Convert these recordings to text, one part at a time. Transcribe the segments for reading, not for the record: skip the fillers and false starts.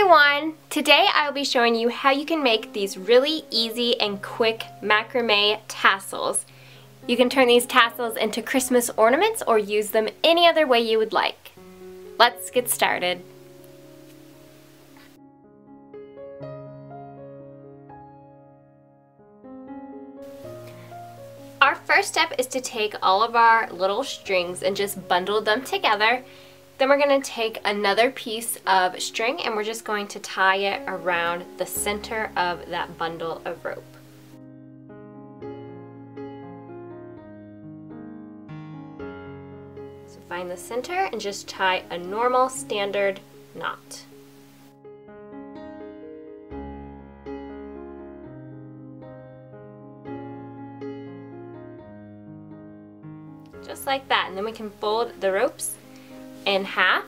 everyone! Today I will be showing you how you can make these really easy and quick macrame tassels. You can turn these tassels into Christmas ornaments or use them any other way you would like. Let's get started. Our first step is to take all of our little strings and just bundle them together. Then we're going to take another piece of string and we're just going to tie it around the center of that bundle of rope. So find the center and just tie a normal standard knot. Just like that, and then we can fold the ropes in half.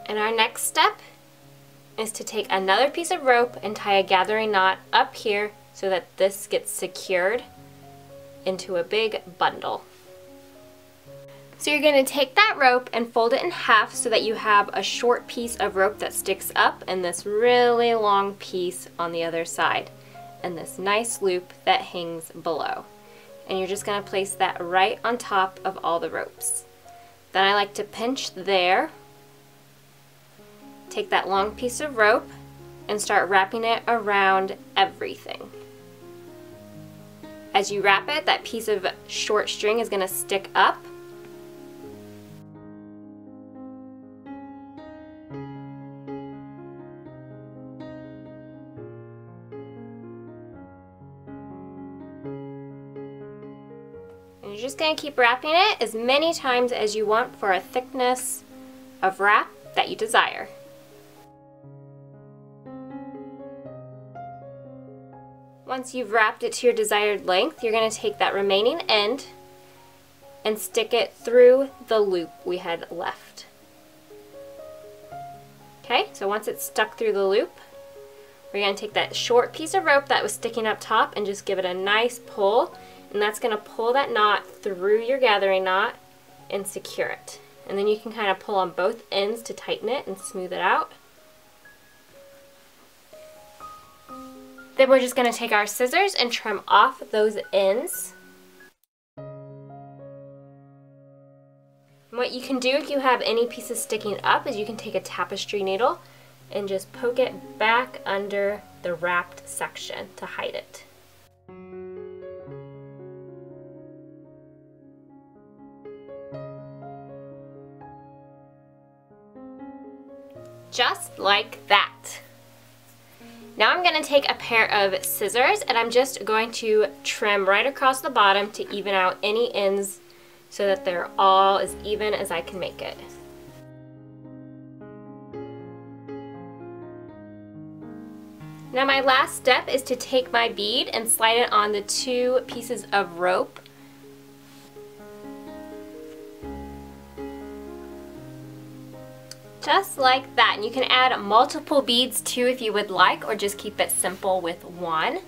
And our next step is to take another piece of rope and tie a gathering knot up here so that this gets secured into a big bundle. So you're going to take that rope and fold it in half so that you have a short piece of rope that sticks up and this really long piece on the other side, and this nice loop that hangs below. And you're just going to place that right on top of all the ropes. Then I like to pinch there, take that long piece of rope and start wrapping it around everything. As you wrap it, that piece of short string is going to stick up. And you're just going to keep wrapping it as many times as you want for a thickness of wrap that you desire. Once you've wrapped it to your desired length, you're going to take that remaining end and stick it through the loop we had left. Okay, so once it's stuck through the loop, we're going to take that short piece of rope that was sticking up top and just give it a nice pull. And that's going to pull that knot through your gathering knot and secure it. And then you can kind of pull on both ends to tighten it and smooth it out. Then we're just going to take our scissors and trim off those ends. And what you can do if you have any pieces sticking up is you can take a tapestry needle and just poke it back under the wrapped section to hide it. Just like that. Now I'm going to take a pair of scissors and I'm just going to trim right across the bottom to even out any ends so that they're all as even as I can make it. Now my last step is to take my bead and slide it on the two pieces of rope. Just like that, and you can add multiple beads too if you would like, or just keep it simple with one.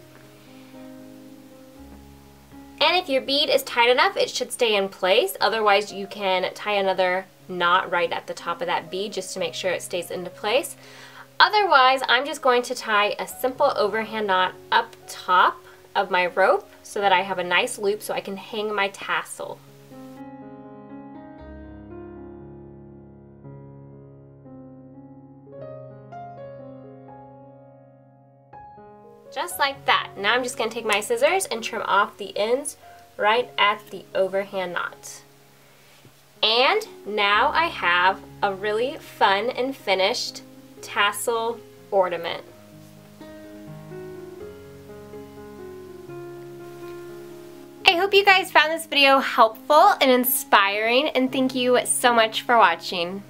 And if your bead is tight enough, it should stay in place. Otherwise, you can tie another knot right at the top of that bead just to make sure it stays into place. Otherwise, I'm just going to tie a simple overhand knot up top of my rope so that I have a nice loop so I can hang my tassel. Just like that. Now I'm just going to take my scissors and trim off the ends right at the overhand knot. And now I have a really fun and finished tassel ornament. I hope you guys found this video helpful and inspiring, and thank you so much for watching.